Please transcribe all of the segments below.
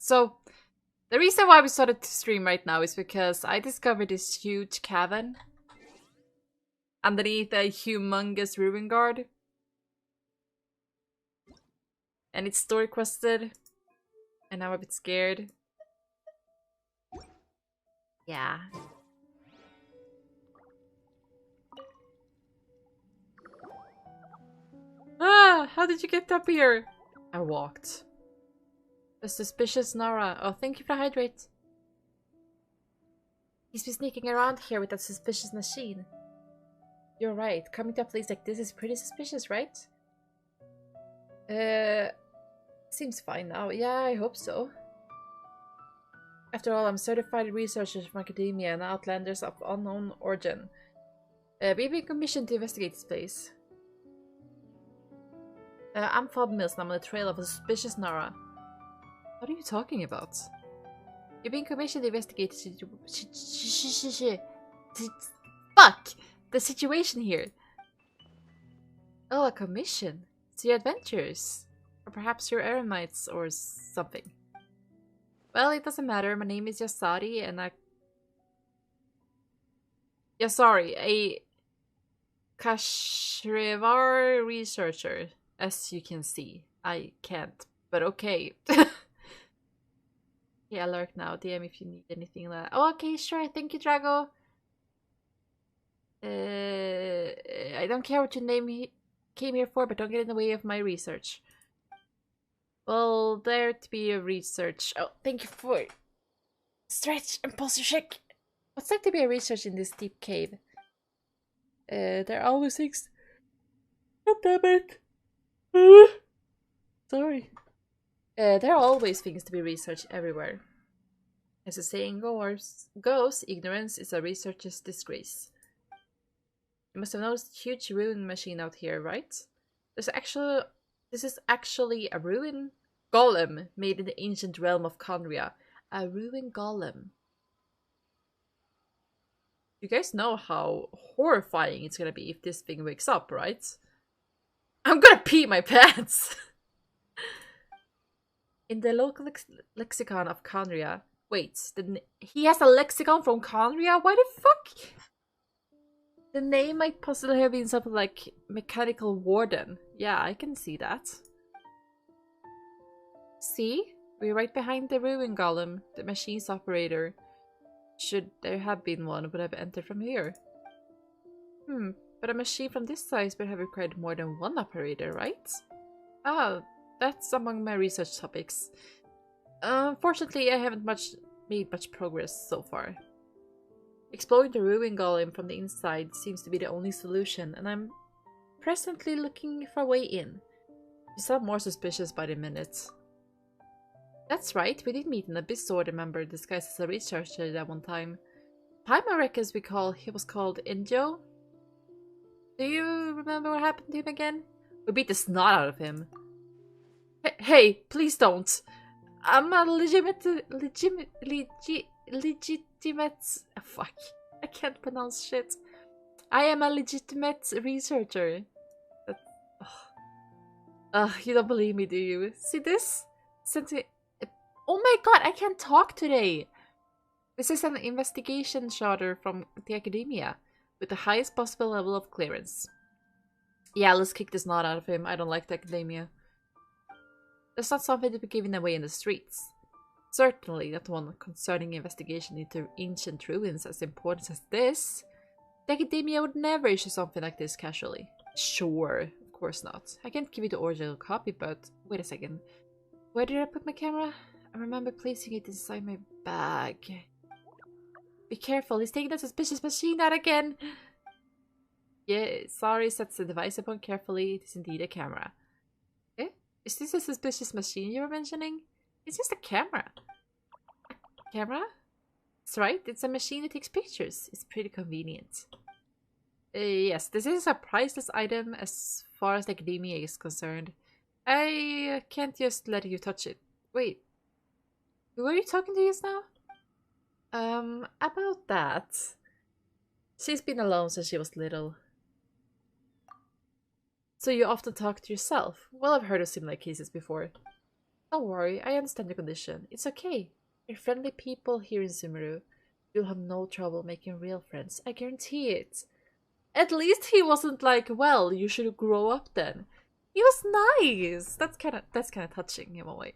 So, the reason why we started to stream right now is because I discovered this huge cavern underneath a humongous ruin guard. And it's story quested. And I'm a bit scared. Yeah. Ah, how did you get up here? I walked. A suspicious Nara. Oh, thank you for the hydrate. He's been sneaking around here with that suspicious machine. You're right. Coming to a place like this is pretty suspicious, right? Seems fine now. Yeah, I hope so. After all, I'm certified researcher from academia and outlanders of unknown origin. We've been commissioned to investigate this place. I'm Fob Mills and I'm on the trail of a suspicious Nara. What are you talking about? You've been commissioned to investigate the situation here. Oh, a commission? So your adventures? Or perhaps your eremites or something. Well, it doesn't matter. My name is Yasari and a Kashrevar researcher. As you can see. I can't, but okay. Yeah, alert now. DM if you need anything like that. Oh, okay, sure. Thank you, Drago. I don't care what your name came here for, but don't get in the way of my research. Well, there to be a research. Oh, thank you for stretch and posture check. What's like to be a research in this deep cave? There are always things. God damn it. Sorry. There are always things to be researched everywhere. As the saying goes, ignorance is a researcher's disgrace. You must have noticed a huge ruin machine out here, right? This is actually a ruin golem made in the ancient realm of Conria. A ruin golem. You guys know how horrifying it's gonna be if this thing wakes up, right? I'm gonna pee my pants! In the local lexicon of Conria. Wait, he has a lexicon from Conria? Why the fuck? The name might possibly have been something like Mechanical Warden. Yeah, I can see that. See? We're right behind the ruin golem, the machine's operator. Should there have been one, would have entered from here. But a machine from this size would have required more than one operator, right? Ah, that's among my research topics. Unfortunately, I haven't made much progress so far. Exploring the ruin golem from the inside seems to be the only solution, and I'm presently looking for a way in. You sound more suspicious by the minute. That's right, we did meet an Abyss Order member disguised as a researcher that one time. Paimon records he was called Injo. Do you remember what happened to him again? We beat the snot out of him. Hey, please don't. I'm a fuck. I can't pronounce shit. I am a legitimate researcher. You don't believe me, do you? See this? Oh my god, I can't talk today! This is an investigation charter from the academia, with the highest possible level of clearance. Yeah, let's kick this knot out of him. I don't like the academia. That's not something to be given away in the streets. Certainly not one concerning investigation into ancient ruins as important as this. The academia would never issue something like this casually. Sure, of course not. I can't give you the original copy, but wait a second. Where did I put my camera? I remember placing it inside my bag. Be careful, he's taking that suspicious machine out again! Yeah, sorry, sets the device upon carefully. It is indeed a camera. Eh? Is this a suspicious machine you were mentioning? It's just a camera. A camera? That's right, it's a machine that takes pictures. It's pretty convenient. Yes, this is a priceless item as far as the academia is concerned. I can't just let you touch it. Wait. Who are you talking to just now? About that. She's been alone since she was little. So you often talk to yourself? Well, I've heard of similar cases before. Don't worry, I understand your condition. It's okay. We're friendly people here in Sumeru. You'll have no trouble making real friends. I guarantee it. At least he wasn't like, well, you should grow up then. He was nice. That's kind of touching in a way.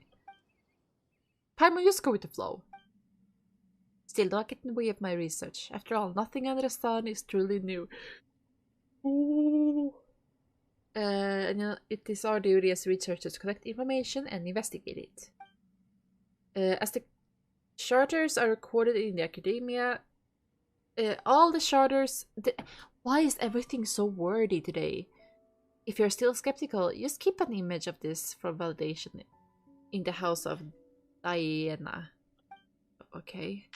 Paimon, just go with the flow. Still, don't get in the way of my research. After all, nothing under the sun is truly new. Ooh. And it is our duty as researchers to collect information and investigate it. As the charters are recorded in the academia, all the charters... Why is everything so wordy today? If you're still skeptical, just keep an image of this for validation in the house of Diana. Okay.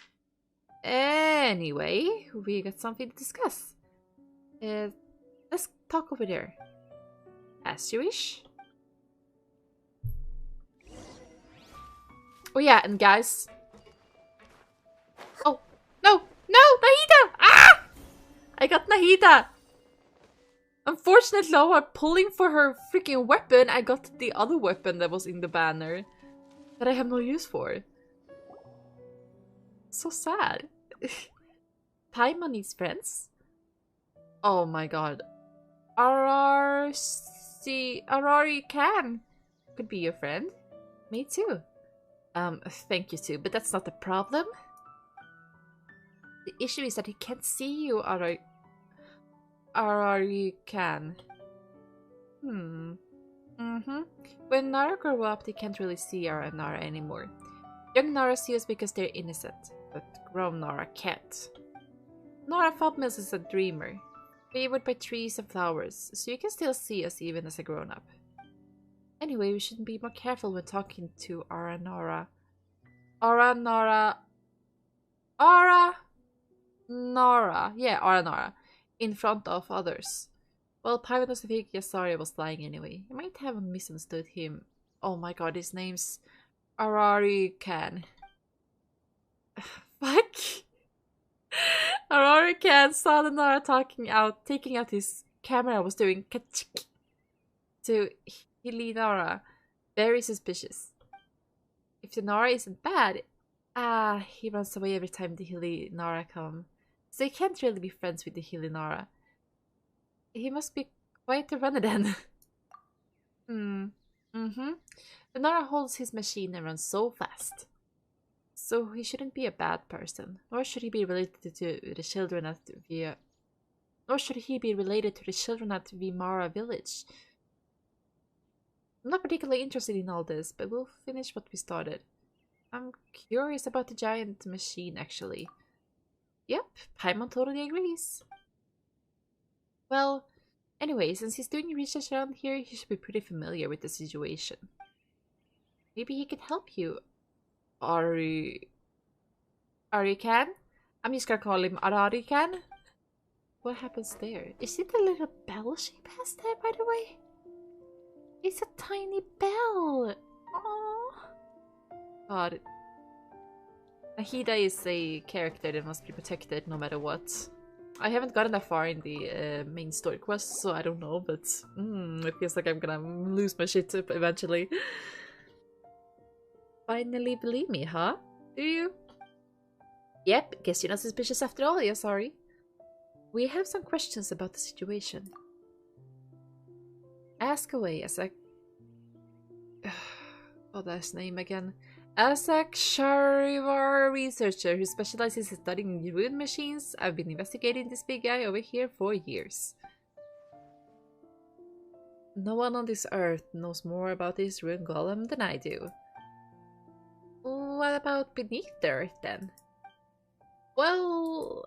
Anyway, we got something to discuss. Let's talk over there. As you wish. Oh yeah, and guys. Oh, no! No! Nahida! Ah! I got Nahida! Unfortunately, while pulling for her freaking weapon, I got the other weapon that was in the banner. That I have no use for. So sad. Paimon needs friends? Oh my god. Arari can. Could be your friend. Me too. Thank you too, but that's not the problem. The issue is that he can't see you, Arari can. When Nara grow up, they can't really see Nara anymore. Young Nara see us because they're innocent, but grown Nara can't. Nara Fobmills is a dreamer, favored by trees and flowers, so you can still see us even as a grown-up. Anyway, we should be more careful when talking to Nara. Nara, in front of others. Well, Paimon was fake Yasari was lying anyway. You might have misunderstood him. Oh my god, his name's Arari Can. Fuck! Arari Can saw the Nara taking out his camera, was doing kachik to Hilly Nara. Very suspicious. If the Nara isn't bad, he runs away every time the Hilly Nara come. So he can't really be friends with the Hilly Nara. He must be quite a runner then. The Nara holds his machine and runs so fast. So he shouldn't be a bad person, nor should he be related to the children at Vimara village. I'm not particularly interested in all this, but we'll finish what we started. I'm curious about the giant machine, actually. Yep, Paimon totally agrees. Well, anyway, since he's doing research around here, he should be pretty familiar with the situation. Maybe he can help you. Ari can? I'm just gonna call him Arari-can. What happens there? Is it the little bell she passed there, by the way? It's a tiny bell! Aww. God. Nahida is a character that must be protected no matter what. I haven't gotten that far in the main story quest, so I don't know, but it feels like I'm gonna lose my shit eventually. Finally believe me, huh? Do you? Yep, guess you're not suspicious after all, yeah, sorry. We have some questions about the situation. Ask away, Asak. Oh, that's his name again. Asak Sharivar researcher who specializes in studying rune machines. I've been investigating this big guy over here for years. No one on this earth knows more about this rune golem than I do. What about beneath the earth then? Well,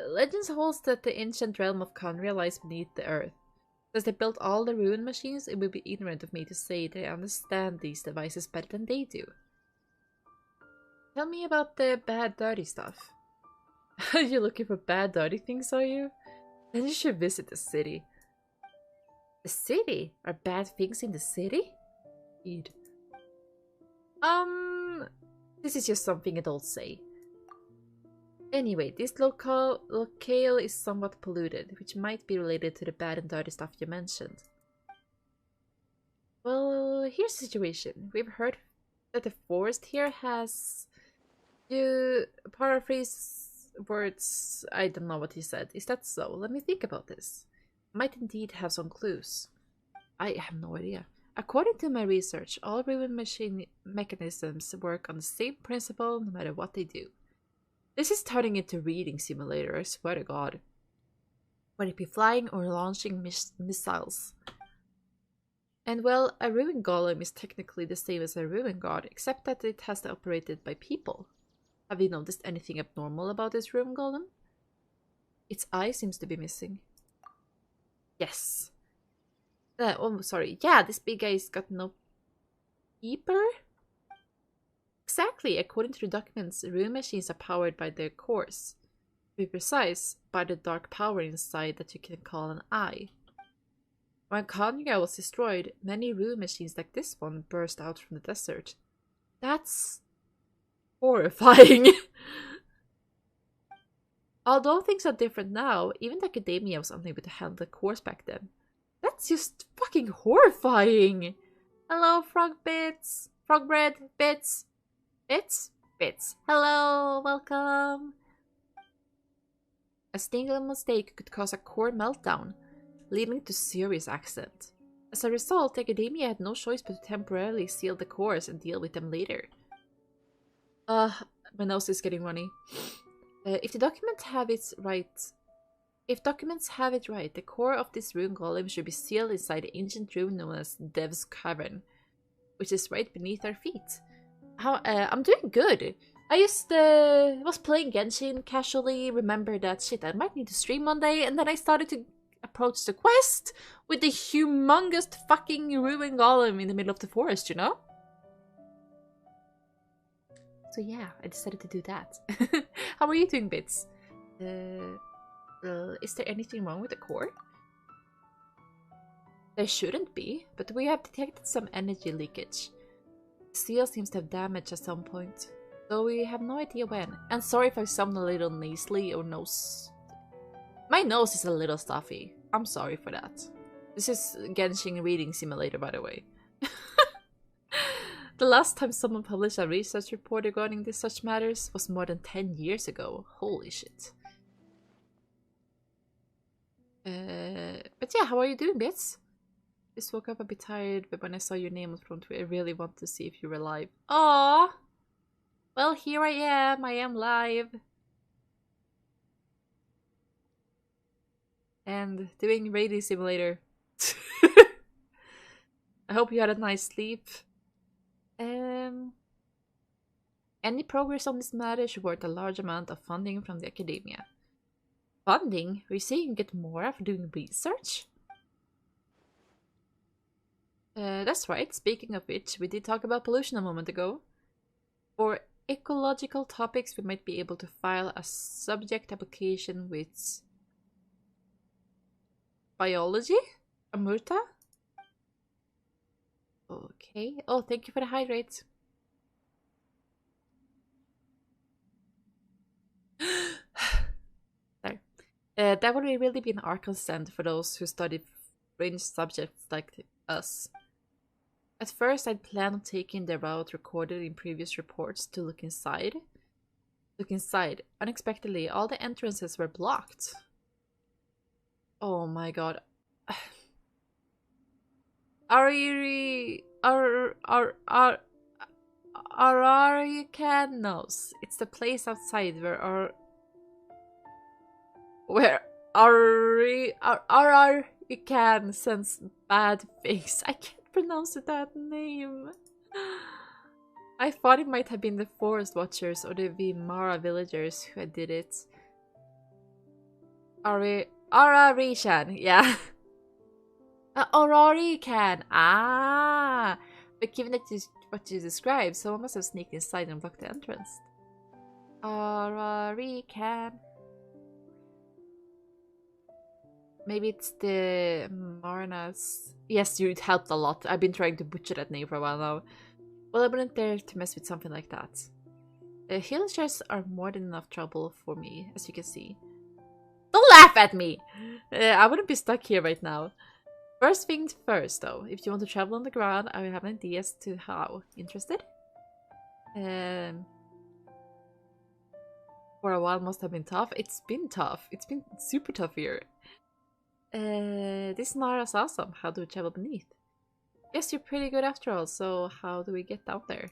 legends holds that the ancient realm of Conria lies beneath the earth. Since they built all the rune machines, it would be ignorant of me to say they understand these devices better than they do. Tell me about the bad dirty stuff. Are you looking for bad dirty things, are you? Then you should visit the city. The city? Are bad things in the city? Indeed. This is just something adults say. Anyway, this locale is somewhat polluted, which might be related to the bad and dirty stuff you mentioned. Well, here's the situation. We've heard that the forest here has... You paraphrase words... I don't know what he said. Is that so? Let me think about this. Might indeed have some clues. I have no idea. According to my research, all ruin machine mechanisms work on the same principle no matter what they do. This is turning into reading simulator, I swear to god. Whether it be flying or launching missiles. And well, a ruin golem is technically the same as a ruin god, except that it has to be operated by people. Have you noticed anything abnormal about this ruin golem? Its eye seems to be missing. Yes. Oh, sorry. Yeah, this big guy's got no keeper? Exactly. According to the documents, ruin machines are powered by their cores. To be precise, by the dark power inside that you can call an eye. When Kanya was destroyed, many ruin machines like this one burst out from the desert. That's horrifying. Although things are different now, even the academia was unable to handle the cores back then. That's just fucking horrifying! Hello, frog bits! Frog bread bits! Bits? Bits. Hello, welcome! A single mistake could cause a core meltdown, leading to serious accident. As a result, the academia had no choice but to temporarily seal the cores and deal with them later. My nose is getting runny. If documents have it right, the core of this ruin golem should be sealed inside the ancient room known as Dev's Cavern, which is right beneath our feet. I'm doing good. I just was playing Genshin casually, remembered that shit, I might need to stream one day, and then I started to approach the quest with the humongous fucking ruin golem in the middle of the forest, you know? So yeah, I decided to do that. How are you doing, Bits? Is there anything wrong with the core? There shouldn't be, but we have detected some energy leakage. The seal seems to have damaged at some point, though we have no idea when. And sorry if I sound a little nasally or nose... My nose is a little stuffy. I'm sorry for that. This is Genshin Reading Simulator, by the way. The last time someone published a research report regarding such matters was more than 10 years ago. Holy shit. But yeah, how are you doing, Bits? Just woke up a bit tired, but when I saw your name on front, I really wanted to see if you were live. Aww! Well, here I am. I am live. And doing Raiding Simulator. I hope you had a nice sleep. Any progress on this matter should worth a large amount of funding from the academia. Funding? Are you saying you get more for doing research? That's right. Speaking of which, we did talk about pollution a moment ago. For ecological topics, we might be able to file a subject application with biology? Amurta? Okay. Oh, thank you for the hydrate. There. That would really be our consent for those who study fringe subjects like us. At first, I'd planned on taking the route recorded in previous reports to look inside. Unexpectedly, all the entrances were blocked. Oh my god. Ararican knows. It's the place outside where Ararican sends bad things. I can't pronounce that name. I thought it might have been the Forest Watchers or the Vimara villagers who did it. Ararishan, yeah. Ararican. Ah! But given that what you described, someone must have sneaked inside and blocked the entrance. Ararican. Maybe it's the Marnas. Yes, you helped a lot. I've been trying to butcher that name for a while now. Well, I wouldn't dare to mess with something like that. Villagers are more than enough trouble for me, as you can see. Don't laugh at me! I wouldn't be stuck here right now. First things first, though. If you want to travel on the ground, I have an idea as to how. Interested? Um, for a while must have been tough. It's been tough. It's been super tough here. This nara's awesome. How do we travel beneath? Guess you're pretty good after all, so how do we get down there?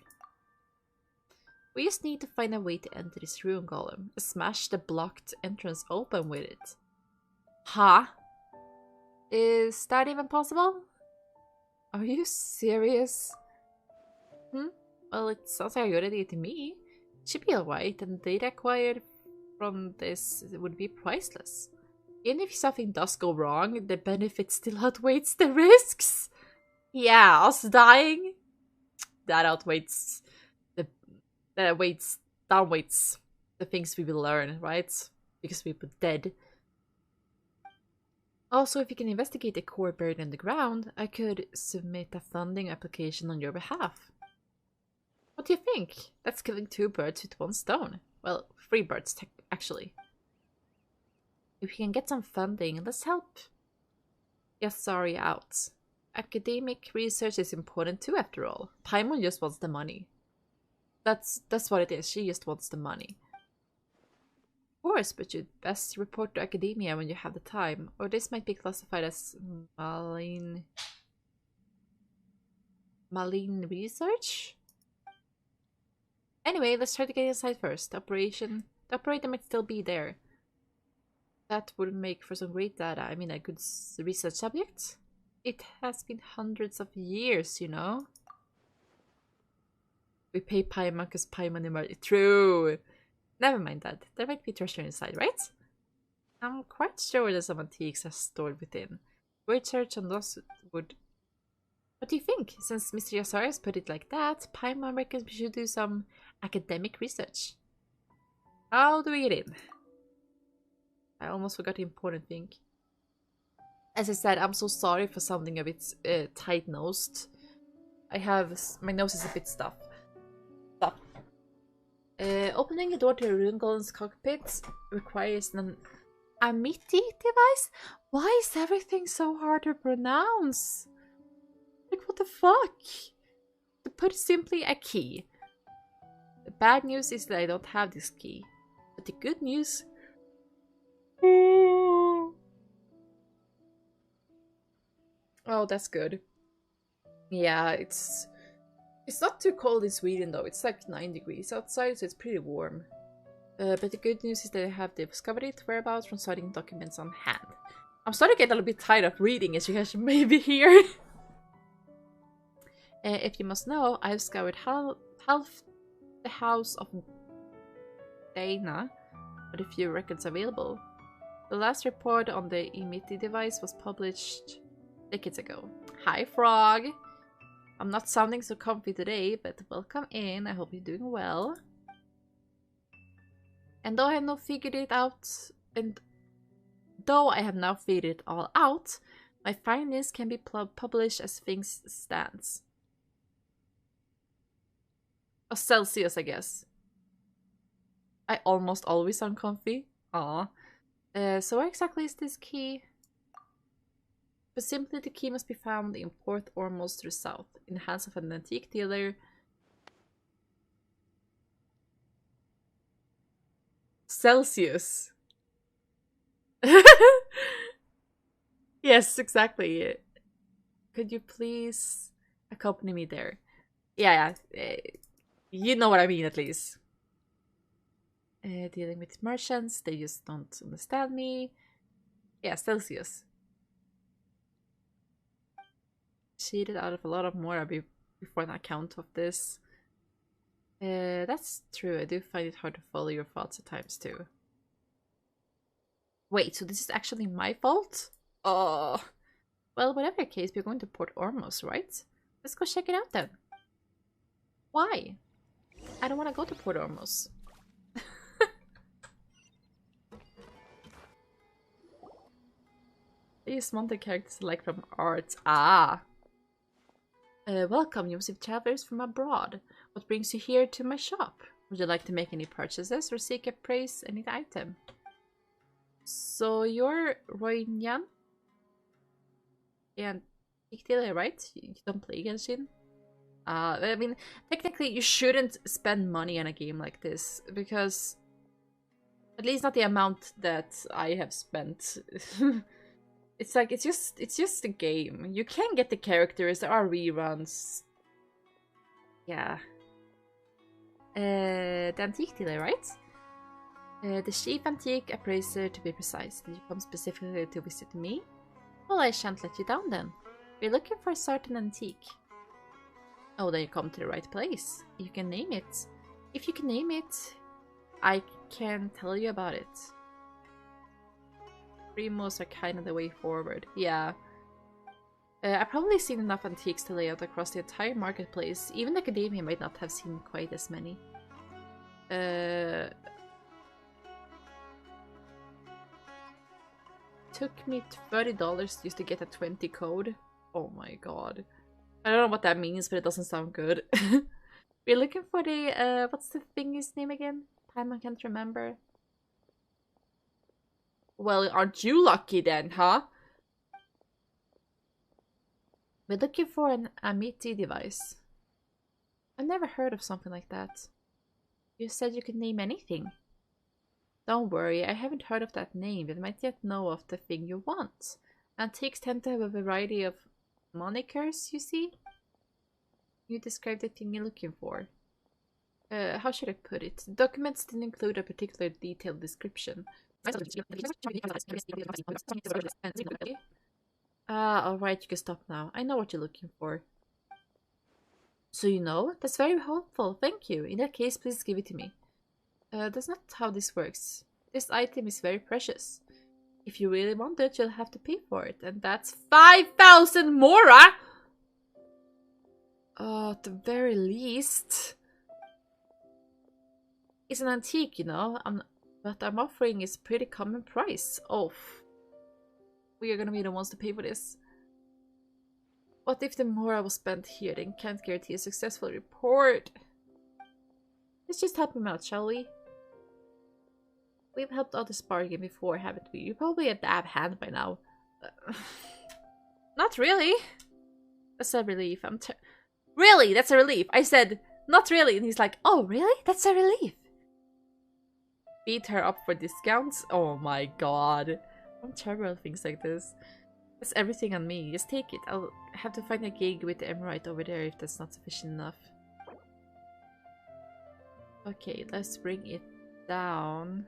We just need to find a way to enter this ruin golem. Smash the blocked entrance open with it. Huh? Is that even possible? Are you serious? Well, it sounds like a good idea to me. Should be alright, and data acquired from this would be priceless. Even if something does go wrong, the benefit still outweighs the risks. Yeah, us dying, that outweighs downweights the things we will learn, right? Because we were dead. Also, if you can investigate the core buried in the ground, I could submit a funding application on your behalf. What do you think? That's killing 2 birds with 1 stone. Well, 3 birds, actually. If you can get some funding, let's help Yasari out. Academic research is important too, after all. Paimon just wants the money. That's what it is. She just wants the money. Of course, but you'd best report to academia when you have the time, or this might be classified as malign research? Anyway, let's try to get inside first. The operator might still be there. That would make for some great data. I mean, a good research subject. It has been hundreds of years, you know. We pay Paimon because Paimon emerged. True. Never mind that. There might be treasure inside, right? I'm quite sure there's some antiques are stored within. Research on those would... What do you think? Since Mr. Yasar has put it like that, Paimon reckons we should do some academic research. How do we get in? I almost forgot the important thing. As I said, I'm so sorry for sounding a bit tight-nosed. My nose is a bit stuffed. Opening a door to a ruin golem's cockpit requires an Amity device? Why is everything so hard to pronounce? Like, what the fuck? To put it simply, a key. The bad news is that I don't have this key. But the good news... Oh, that's good. Yeah, it's not too cold in Sweden though. It's like 9 degrees outside, so it's pretty warm. But the good news is that I have discovered its whereabouts from studying documents on hand. I'm starting to get a little bit tired of reading, as you guys maybe hear. If you must know, I've scoured half the house of Dana, with a few records available. The last report on the Amity device was published decades ago. Hi, Frog! I'm not sounding so comfy today, but welcome in. I hope you're doing well. And though I have now figured it all out, my findings can be published as things stands. A Celsius, I guess. I almost always sound comfy. Aw. So where exactly is this key? But simply, the key must be found in Port Ormuz to the south, in the hands of an antique dealer. Celsius. Yes, exactly. Could you please accompany me there? Yeah. You know what I mean, at least. Dealing with merchants, they just don't understand me. Yeah, Celsius. Cheated out of a lot of more before an account of this. That's true. I do find it hard to follow your thoughts at times too. Wait, so this is actually my fault? Oh. Well, whatever the case, we're going to Port Ormuz, right? Let's go check it out then. Why? I don't want to go to Port Ormuz. These monthly characters select from art. Ah. Welcome, you receive travelers from abroad. What brings you here to my shop? Would you like to make any purchases or seek a price any item? So you're Roinyan? And dealer, right? You don't play Genshin? I mean, technically you shouldn't spend money on a game like this, because at least not the amount that I have spent. It's like, it's just a game. You can get the characters, there are reruns. Yeah. The antique dealer, right? The chief antique appraiser, to be precise. Did you come specifically to visit me? Well, I shan't let you down then. We're looking for a certain antique. Oh, then you come to the right place. You can name it. If you can name it, I can tell you about it. Primos are kind of the way forward. Yeah. I've probably seen enough antiques to lay out across the entire marketplace. Even Academia might not have seen quite as many. Took me $30 just to get a 20 code. Oh my god. I don't know what that means, but it doesn't sound good. We're looking for the, what's the thingy's name again? Time I can't remember. Well, aren't you lucky then, huh? We're looking for an Amity device. I've never heard of something like that. You said you could name anything. Don't worry, I haven't heard of that name, but might yet know of the thing you want. Antiques tend to have a variety of monikers, you see? You described the thing you're looking for. How should I put it? Documents didn't include a particular detailed description. Alright, you can stop now. I know what you're looking for. So you know? That's very helpful, thank you. In that case, please give it to me. That's not how this works. This item is very precious. If you really want it, you'll have to pay for it, and that's 5,000 mora! At the very least. It's an antique, you know, but I'm offering is pretty common price. Oh, we are gonna be the ones to pay for this. What if the mora was spent here, then can't guarantee a successful report? Let's just help him out, shall we? We've helped others bargain before, haven't we? You're probably a dab hand by now. Not really. That's a relief. Really? That's a relief. I said, not really. And he's like, oh, really? That's a relief. Beat her up for discounts? Oh my god. I'm terrible at things like this. That's everything on me. Just take it. I'll have to find a gig with the Emerite over there if that's not sufficient enough. Okay, let's bring it down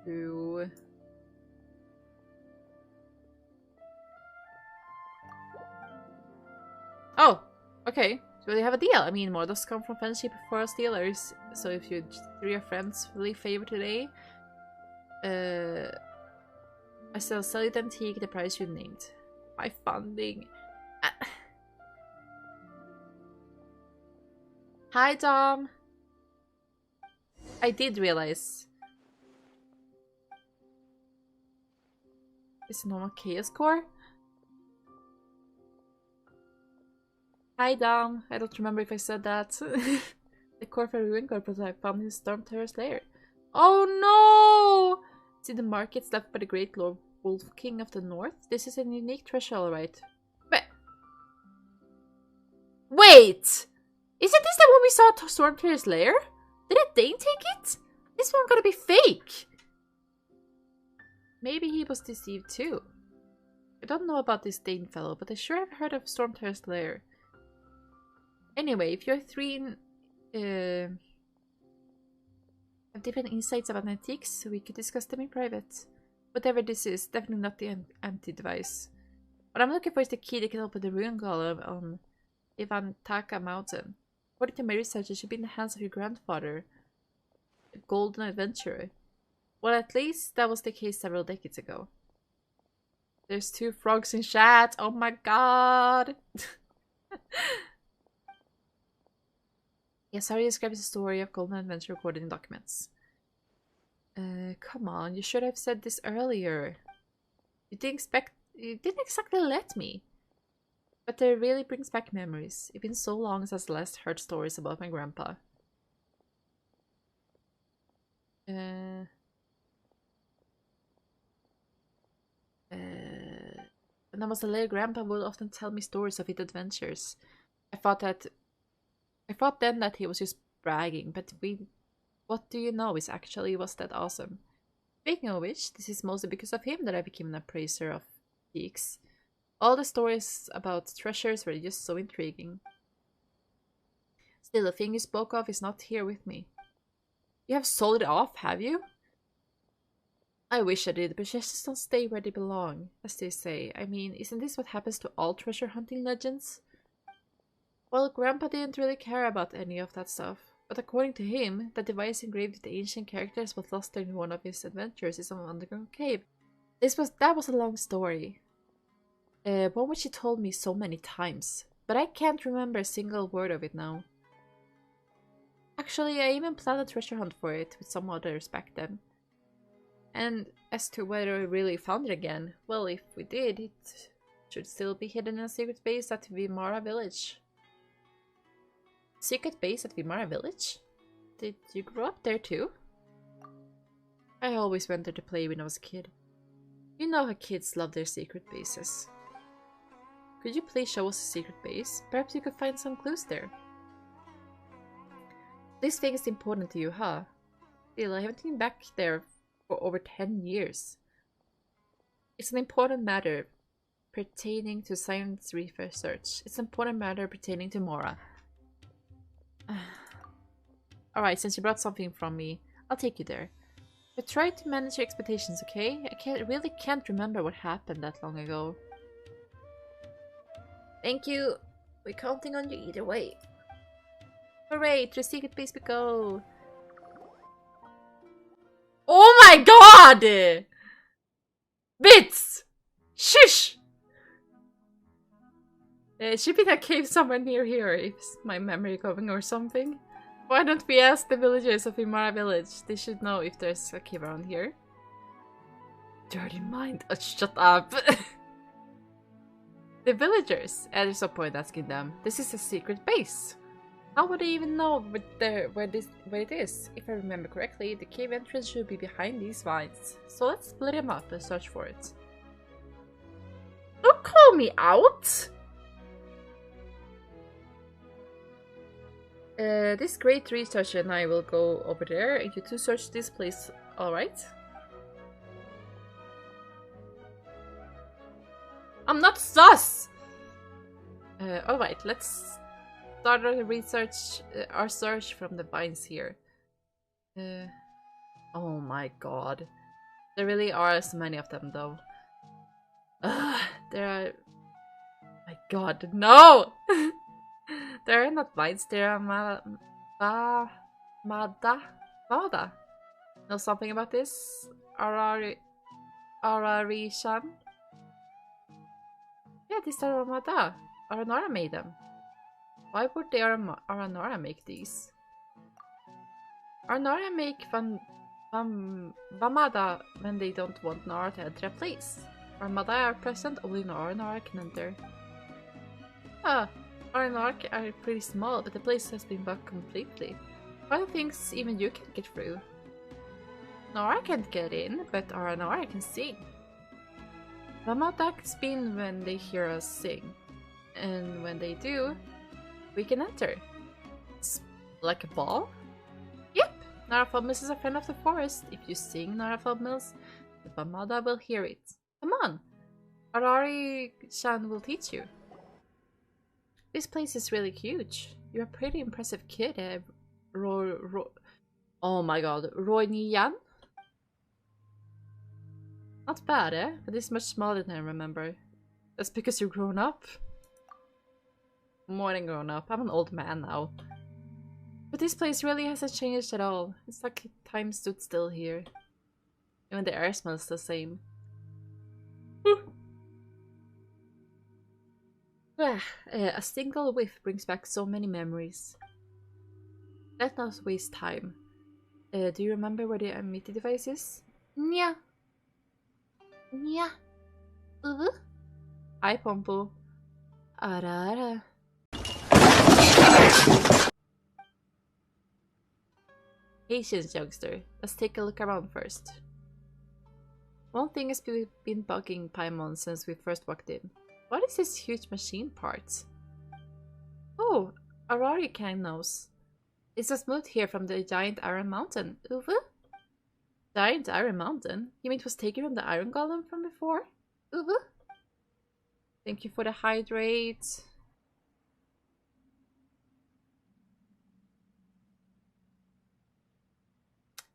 to... Oh! Okay, so they have a deal. I mean, more does come from friendship for us dealers. So if you three your friends really favor today, I shall sell you the antique the price you named. My funding. Hi, Dom. I did realize. It's a normal chaos core. Hi, Dom. I don't remember if I said that. The core for Ruin Core prototype found in Storm Terror's lair. Oh no! See the markets left by the Great Lord Wolf King of the North? This is a unique treasure, alright. Wait! Isn't this the one we saw at Storm Terror's lair? Didn't Dane take it? This one gotta be fake! Maybe he was deceived too. I don't know about this Dane fellow, but I sure have heard of Storm Terror's lair. Anyway, if you're three have different insights about antiques, we could discuss them in private. Whatever this is, definitely not the anti-device. What I'm looking for is the key that can open the ruin golem on Ivantaka Mountain. According to my research, it should be in the hands of your grandfather, a golden adventurer. Well, at least that was the case several decades ago. There's 2 frogs in chat. Oh my god. Yes, Harry describes the story of Golden Adventure recorded in documents. Come on, you should have said this earlier. You didn't exactly let me. But it really brings back memories. It's been so long since I last heard stories about my grandpa. When I was a little, Grandpa would often tell me stories of his adventures. I thought then that he was just bragging, but what do you know is actually was that awesome. Speaking of which, this is mostly because of him that I became an appraiser of peaks. All the stories about treasures were just so intriguing. Still, the thing you spoke of is not here with me. You have sold it off, have you? I wish I did, but treasures don't stay where they belong, as they say. I mean, isn't this what happens to all treasure hunting legends? Well, Grandpa didn't really care about any of that stuff, but according to him, the device engraved with the ancient characters was lost during one of his adventures in some underground cave. That was a long story. One which he told me so many times, but I can't remember a single word of it now. Actually, I even planned a treasure hunt for it with some others back then. And as to whether we really found it again, well, if we did, it should still be hidden in a secret base at Vimara Village. Secret base at Vimara Village? Did you grow up there too? I always went there to play when I was a kid. You know how kids love their secret bases. Could you please show us a secret base? Perhaps you could find some clues there. This thing is important to you, huh? Still, I haven't been back there for over 10 years. It's an important matter pertaining to science research. It's an important matter pertaining to Mora. Alright, since you brought something from me, I'll take you there. But try to manage your expectations, okay? I really can't remember what happened that long ago. Thank you. We're counting on you either way. Hooray, to the secret base we go! Oh my god! Bits! Shush! It should be that cave somewhere near here, if my memory going or something. Why don't we ask the villagers of Imara village? They should know if there's a cave around here. Dirty mind. Oh, shut up! The villagers. There's no point asking them. This is a secret base. How would they even know where it is? If I remember correctly, the cave entrance should be behind these vines. So let's split them up and search for it. Don't call me out! This great researcher and I will go over there and you two search this place, alright? I'm not sus! Alright, let's start our search from the vines here. Oh my god. There really are so many of them though. There are... My god, no! There are not vines, there are Mada. Know something about this? Arari-shan? Yeah, these are Mada. Aranara made them. Why would the Aranara make these? Aranara make Vamada when they don't want Nara to enter a place. Vamada are present, only Aranara can enter. Aranara are pretty small, but the place has been bugged completely. Other things even you can't get through. Nara can't get in, but Aranara can sing. Vamada can spin when they hear us sing. And when they do, we can enter. It's like a ball? Yep! Narafal Mills is a friend of the forest. If you sing Narafal Mills, the Vamada will hear it. Come on! Arari-chan will teach you. This place is really huge. You're a pretty impressive kid, oh my god, Roy-Nian? Not bad, eh? But it's much smaller than I remember. That's because you're grown up? More than grown up. I'm an old man now. But this place really hasn't changed at all. It's like time stood still here. Even the air smells the same. A single whiff brings back so many memories. Let not waste time. Do you remember where the amiity device is? Nya. Nya. Hi, Pompo. Ara. Patience, youngster. Let's take a look around first. One thing has been bugging Paimon since we first walked in. What is this huge machine part? Oh, Arari Kang knows. It's just moved here from the giant Iron Mountain. Uwu? Giant Iron Mountain? You mean it was taken from the Iron Golem from before? Uwu? Thank you for the hydrate.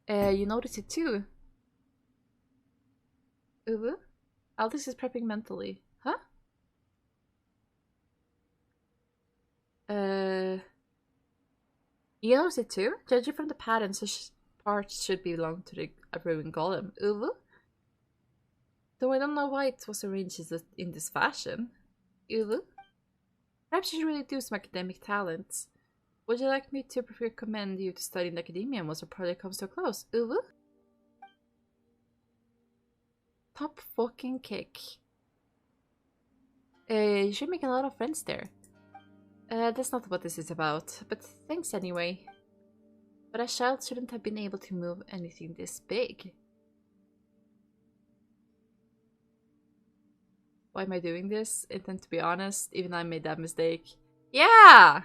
You noticed it too. Uwu? Aldous is prepping mentally. Huh? You noticed it too? Judging from the pattern, such parts should belong to the ruined golem. Uwu? Though I don't know why it was arranged in this fashion. Uwu? Perhaps you should really do some academic talents. Would you like me to recommend you to study in academia once your project comes to a close? Uwu? Top fucking kick. You should make a lot of friends there. That's not what this is about, but thanks anyway. But a child shouldn't have been able to move anything this big. Why am I doing this? And to be honest, even I made that mistake. Yeah!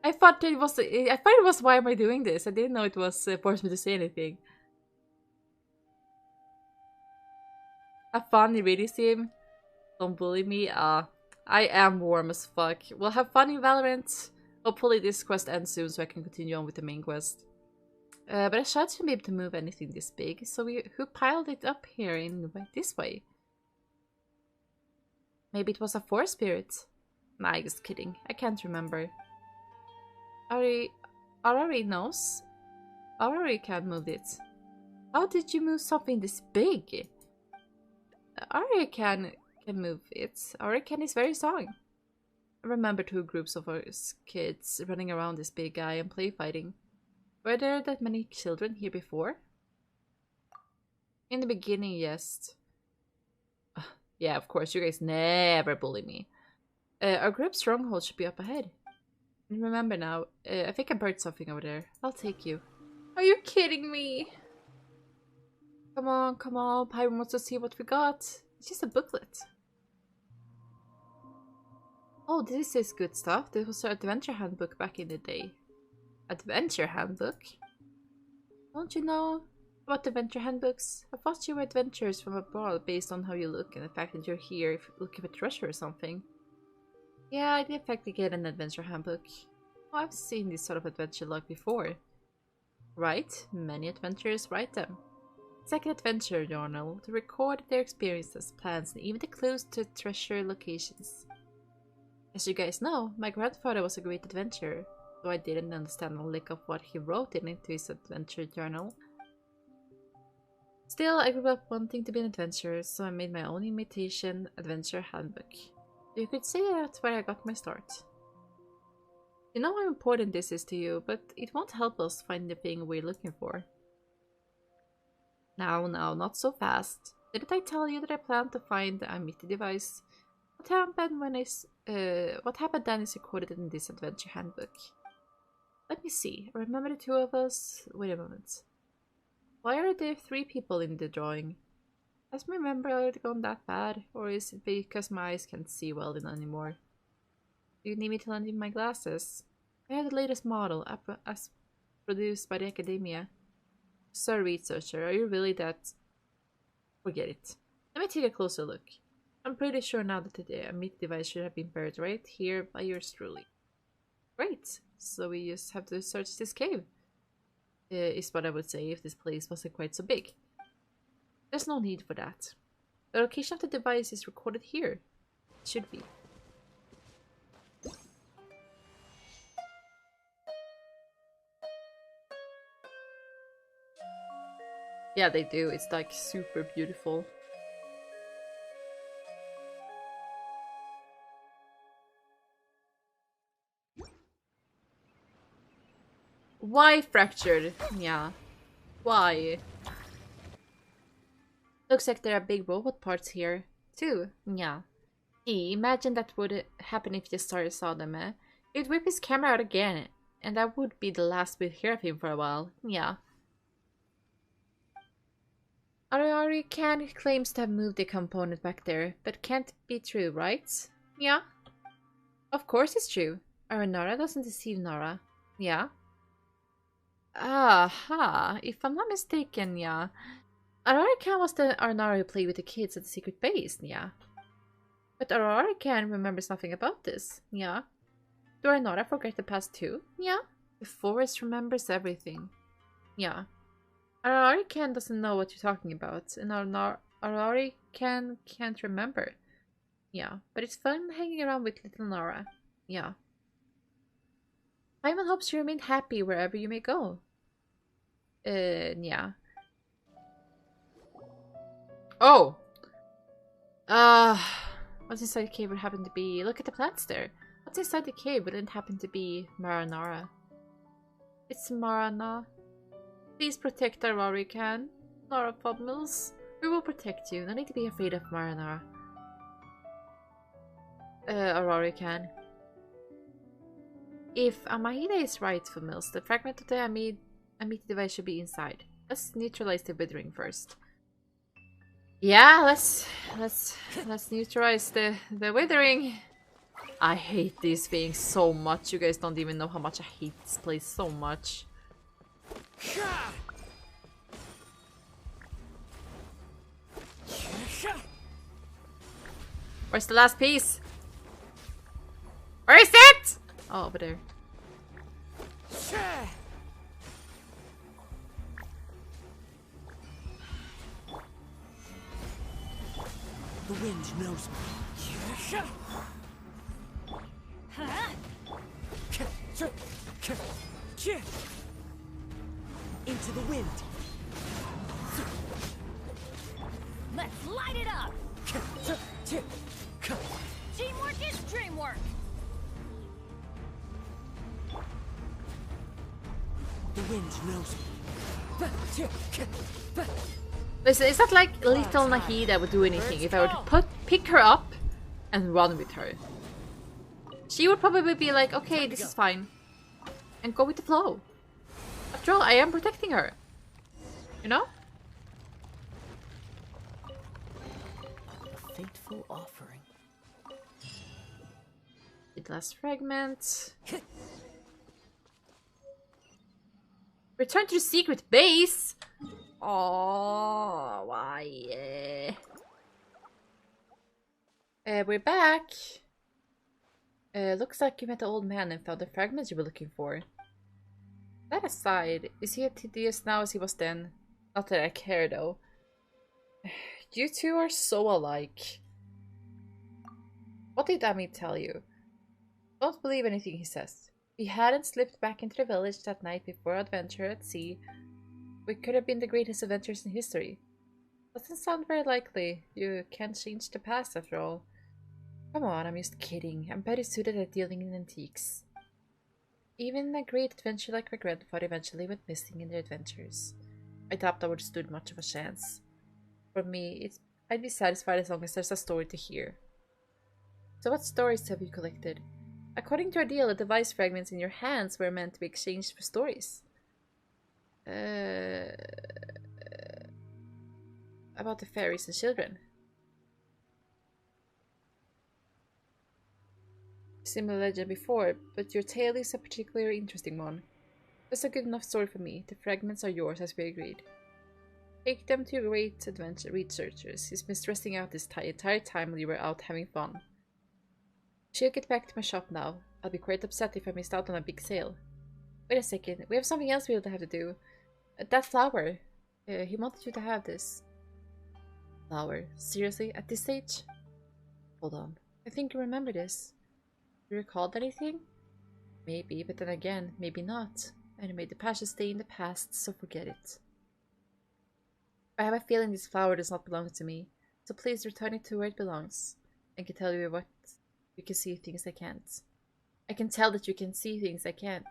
I thought it was why am I doing this? I didn't know it was forced me to say anything. Have fun, you really seem. Don't bully me. I am warm as fuck. We'll have fun in Valorant. Hopefully this quest ends soon so I can continue on with the main quest. But a child shouldn't be able to move anything this big, so who piled it up here in this way? Maybe it was a forest spirit? Nah, just kidding. I can't remember. Arari knows. Arari can't move it. How did you move something this big? Arari can move it. Arari is very strong. I remember 2 groups of us kids running around this big guy and play fighting. Were there that many children here before? In the beginning, yes. Yeah, of course, you guys never bully me. Our group stronghold should be up ahead. And remember now, I think I burned something over there. I'll take you. Are you kidding me? Come on, Pyron wants to see what we got. It's just a booklet. Oh, this is good stuff. This was our adventure handbook back in the day. Adventure handbook? Don't you know about adventure handbooks? I thought you were adventurers from abroad based on how you look and the fact that you're here looking for treasure or something. Yeah, I did in fact get an adventure handbook. Oh, I've seen this sort of adventure log before. Right? Many adventurers write them. It's like an adventure journal to record their experiences, plans, and even the clues to treasure locations. As you guys know, my grandfather was a great adventurer, though I didn't understand a lick of what he wrote into his adventure journal. Still, I grew up wanting to be an adventurer, so I made my own imitation adventure handbook. You could say that's where I got my start. You know how important this is to you, but it won't help us find the thing we're looking for. Now, not so fast. Didn't I tell you that I plan to find the Amity device? What happened then is recorded in this adventure handbook. Let me see. Remember the 2 of us? Wait a moment. Why are there 3 people in the drawing? Has my memory already gone that bad? Or is it because my eyes can't see well anymore? Do you need me to lend you my glasses? I have the latest model, as produced by the academia. Sir researcher, are you really that... Forget it. Let me take a closer look. I'm pretty sure now that the meat device should have been buried right here by yours truly. Great, so we just have to search this cave. Is what I would say if this place wasn't quite so big. There's no need for that. The location of the device is recorded here. It should be. Yeah, they do. It's like super beautiful. Why fractured? Yeah. Why? Looks like there are big robot parts here, too. Yeah. Imagine that would happen if the star saw them, eh? He'd whip his camera out again, and that would be the last we'd hear of him for a while. Yeah. Arari-can claims to have moved the component back there. That can't be true, right? Yeah. Of course it's true. Nara doesn't deceive Nara. Yeah. Aha. If I'm not mistaken, yeah. Arari-can was the Arnara who played with the kids at the secret base, yeah. But Arari-can remembers nothing about this, yeah. Do Arnara forget the past too? Yeah. The forest remembers everything. Yeah. Arari-can doesn't know what you're talking about, and Arari-can can't remember. Yeah, but it's fun hanging around with little Nara. Yeah. Paimon hopes you remain happy wherever you may go. Yeah. Oh! What's inside the cave would happen to be... Look at the plants there. What's inside the cave wouldn't happen to be Maranara. It's Marana. Please protect Arari-can. Nara Fobmills. We will protect you. No need to be afraid of Maranara. Arari-can. If Amahida is right, Fobmills, the fragment of the Amid device should be inside. Let's neutralize the withering first. Yeah, let's neutralize the withering. I hate these things so much. You guys don't even know how much I hate this place so much. Where's the last piece? Where is it? Oh, over there. The wind knows me. Into the wind. Let's light it up! Teamwork is dreamwork! The wind knows me. Listen, it's not like little Nahida would do anything if I were to pick her up and run with her. She would probably be like, okay, this is fine. And go with the flow. After all, I am protecting her. You know? A fateful offering. The last fragment. Return to the secret base? Oh, why? We're back. Looks like you met the old man and found the fragments you were looking for. That aside, is he as tedious now as he was then? Not that I care though. You two are so alike. What did Ami tell you? Don't believe anything he says. If he hadn't slipped back into the village that night before our adventure at sea, we could have been the greatest adventurers in history. Doesn't sound very likely. You can't change the past after all. Come on, I'm just kidding. I'm better suited at dealing in antiques. Even a great adventurer like my grandfather eventually went missing in their adventures. I doubt I would have stood much of a chance. For me, I'd be satisfied as long as there's a story to hear. So what stories have you collected? According to our deal, the device fragments in your hands were meant to be exchanged for stories. About the fairies and children. Similar legend before, but your tale is a particularly interesting one. That's a good enough story for me. The fragments are yours as we agreed. Take them to your great adventure researchers. He's been stressing out this entire time while you were out having fun. She'll get back to my shop now. I'll be quite upset if I missed out on a big sale. Wait a second, we have something else we'll have to do. That flower. He wanted you to have this. Flower? Seriously? At this stage? Hold on. I think you remember this. Do you recall anything? Maybe, but then again, maybe not. Anyway, the past should stay in the past, so forget it. I have a feeling this flower does not belong to me, so please return it to where it belongs. I can tell you what you can see things I can't. I can tell that you can see things I can't.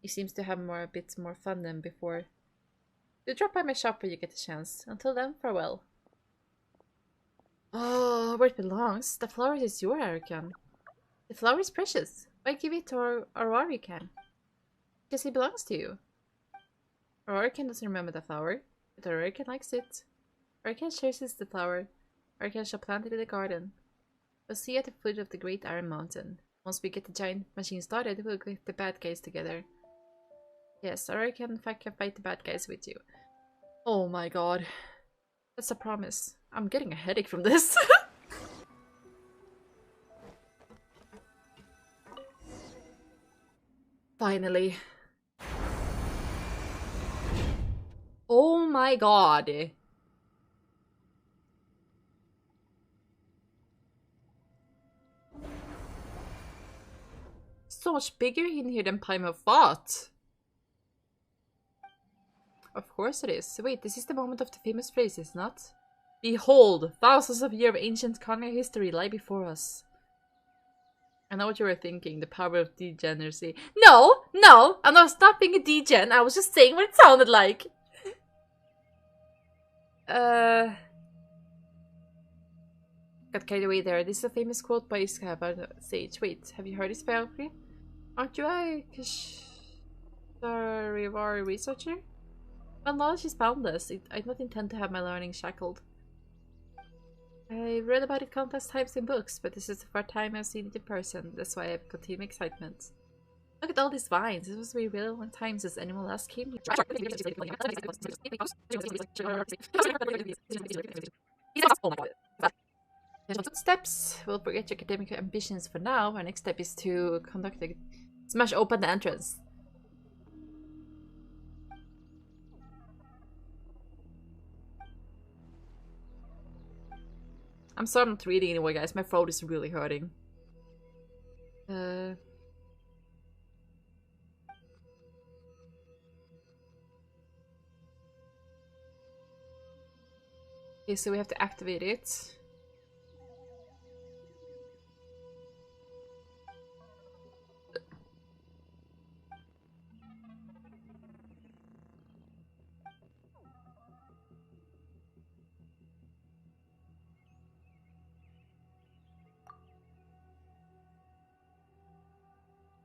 He seems to have a bit more fun than before. Do drop by my shop when you get a chance. Until then, farewell. Oh, where it belongs? The flower is your Arikan. The flower is precious. Why give it to Ararikan? Because it belongs to you. Ararikan doesn't remember the flower, but Ararikan likes it. Arcan cherishes the flower. Arcan shall plant it in the garden. We'll see you at the foot of the Great Iron Mountain. Once we get the giant machine started, we'll get the bad guys together. Yes, Arcan can fight the bad guys with you. Oh my god. That's a promise. I'm getting a headache from this. Finally. Oh my god. So much bigger in here than Paimon thought. Of course it is. Wait, this is the moment of the famous phrase, is it not? Behold, thousands of years of ancient Kanga history lie before us. I know what you were thinking, the power of degeneracy. No, I'm not being a degen, I was just saying what it sounded like. Got carried away there. This is a famous quote by Iska about a sage. Wait, have you heard his biography? Aren't you a Kasharivari researcher? Well, knowledge is boundless. I do not intend to have my learning shackled. I read about it countless times in books, but this is the first time I've seen it in person. That's why I have continued excitement. Look at all these vines. It must be a really long time since anyone last came here. Steps. We'll forget your academic ambitions for now. Our next step is to conduct a smash open the entrance. I'm sorry I'm not reading anymore, guys. My throat is really hurting. Okay, so we have to activate it.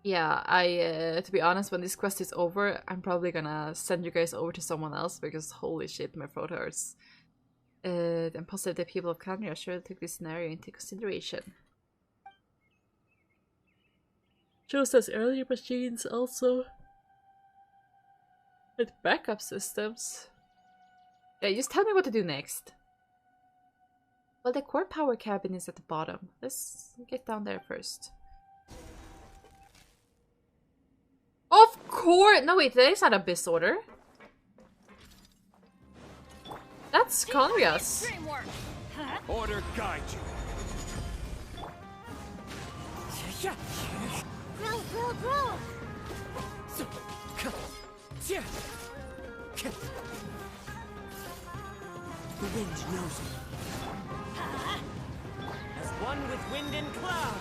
Yeah, to be honest, when this quest is over, I'm probably gonna send you guys over to someone else because holy shit, my throat hurts. I'm positive the people of Kanya sure took this scenario into consideration. Shows us earlier machines also. With backup systems. Yeah, just tell me what to do next. Well, the core power cabin is at the bottom. Let's get down there first. Of course! No, wait, that is not Abyss Order. That's Conrias. Order guide you. Grow! The wind knows me. As one with wind and cloud.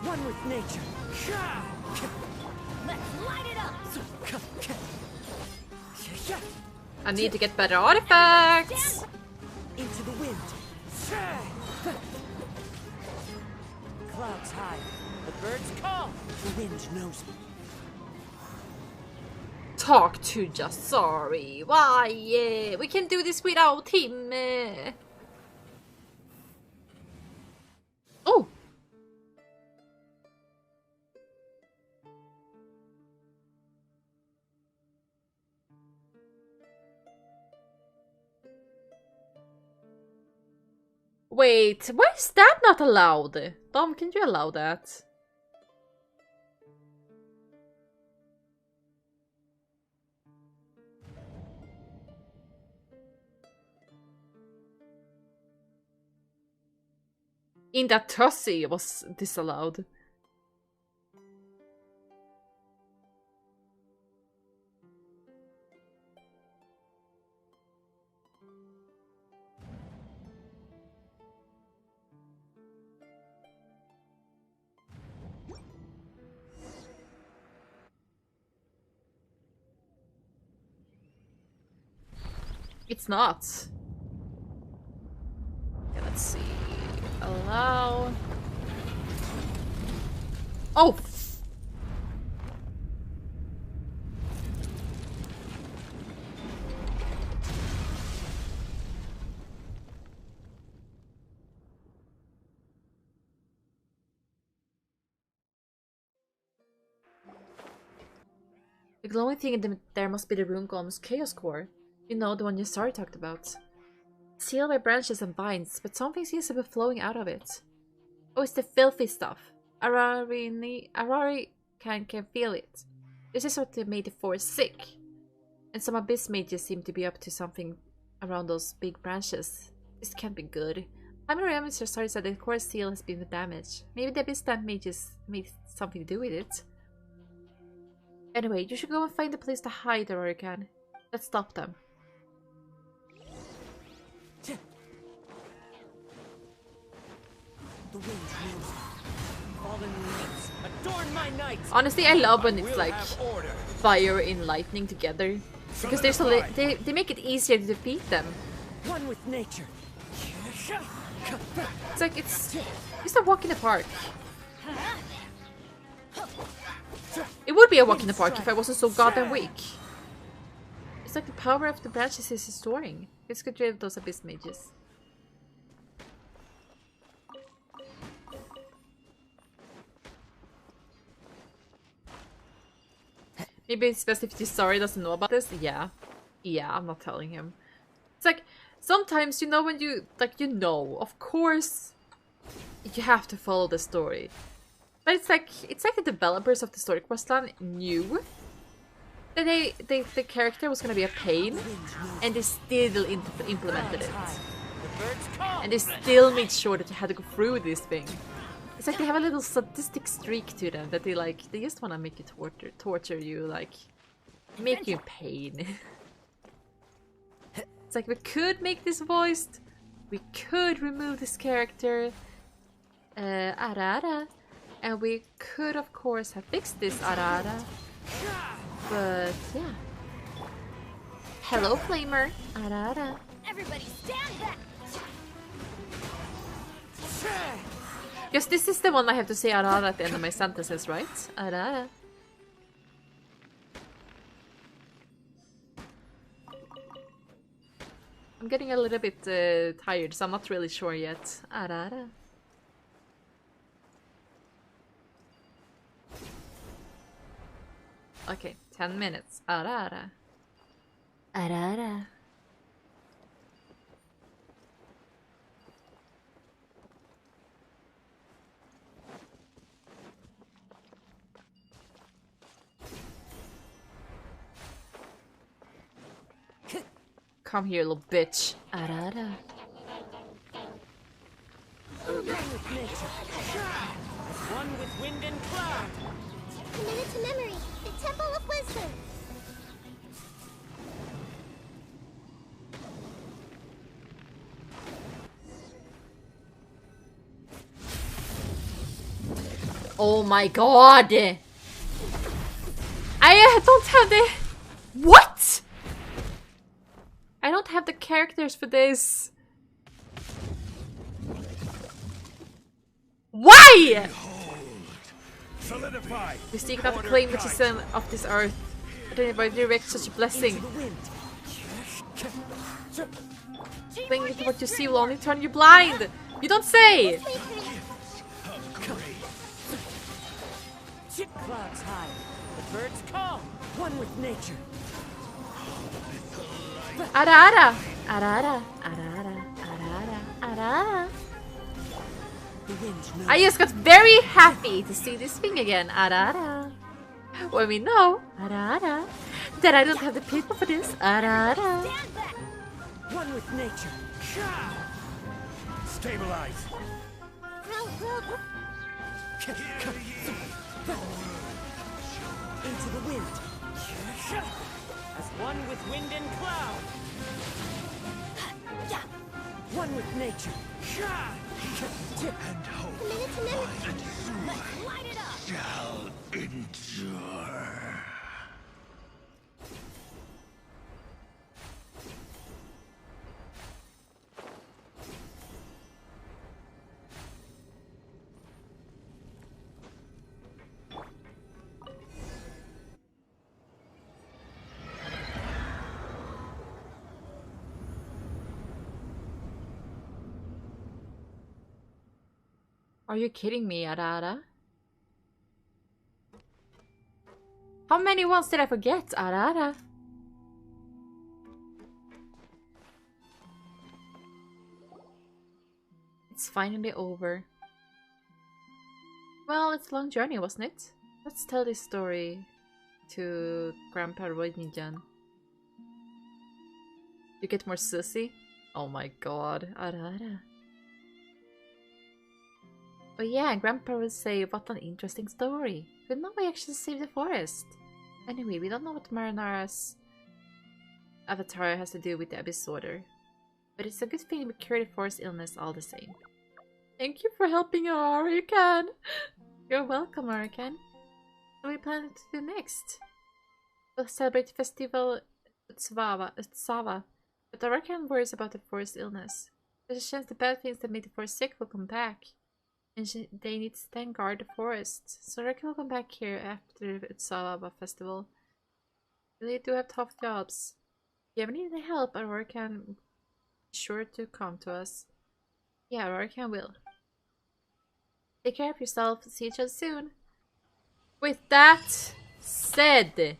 One with nature. Let's light it up! I need to get better artifacts! Into the wind. Clouds high. The birds call. The wind knows me. Talk to Jasari. Why? Yeah, we can do this without him. Oh! Wait, why is that not allowed? Dom, can you allow that? In that Tussie it was disallowed. It's not. Okay, let's see. Allow. Oh! The glowing thing there must be the rune golem's chaos core. You know, the one Yasari talked about. Sealed by branches and vines, but something seems to be flowing out of it. Oh, it's the filthy stuff. Arari can feel it. This is what made the forest sick. And some abyss mages seem to be up to something around those big branches. This can't be good. I remember Yasari said the core seal has been damaged. Maybe the abyss stand mages made something to do with it. Anyway, you should go and find a place to hide, Arari can. Let's stop them. The wind moves. Fallen leaves adorn my night. Honestly, I love when it's We'll like have order. fire and lightning together. Because there's they make it easier to defeat them. One with nature. It's like it's a walk in the park. It would be a walk in the park if I wasn't so goddamn weak. It's like the power of the branches is restoring. Let's get rid of those abyss mages. Maybe it's best if Yasari doesn't know about this. Yeah, I'm not telling him. It's like sometimes, you know, when you of course you have to follow the story, but it's like the developers of the story questline knew that the character was gonna be a pain, and they still implemented it, and they still made sure that you had to go through this thing. It's like they have a little sadistic streak to them that they just want to make you torture you, like make you in pain. It's like we could make this voiced, we could remove this character, Arara, and we could of course have fixed this Arara, but yeah. Hello, Flamer, Arara. Everybody stand back! Guess this is the one I have to say Arara at the end of my sentences, right? Arara. I'm getting a little bit tired, so I'm not really sure yet. Arara. Okay, 10 minutes. Arara. Arara. Come here, little bitch. Arara. One with nature. One with wind and cloud. Committed to memory, the Temple of Wisdom. Oh my god! I don't have the... What?! I don't have the characters for this. Why?! Solidify. We seek not to claim which is of this earth, but anybody direct such a blessing. Cling to what you see will only turn you blind. You don't say. Clouds high. The birds call. One with nature. Arara, arara, arara, arara, arara. I just got very happy to see this thing again. Arara. When we know, arara, that I don't have the people for this. Arara. One with nature. Stabilize. Into the wind. As one with wind and cloud. One with nature. And hope let's light it up. Shall endure. Are you kidding me, Arara? How many ones did I forget? Arara. It's finally over. Well, it's a long journey, wasn't it? Let's tell this story to Grandpa Rodnijan. You get more sussy? Oh my god, Arara. Oh yeah, Grandpa would say, what an interesting story. But now we actually saved the forest. Anyway, we don't know what Marinara's avatar has to do with the Abyss Order. But it's a good thing we cured the forest illness all the same. Thank you for helping Arikan! You're welcome, Arikan. What are we planning to do next? We'll celebrate the festival Utsava, but Arikan worries about the forest illness. There's a chance the bad things that made the forest sick will come back. And they need to stand guard the forest. So Arikan will come back here after the Utsava festival. They do have tough jobs. If you ever need any help, Arikan be sure to come to us. Yeah, Arikan will. Take care of yourself. See each other soon. With that said,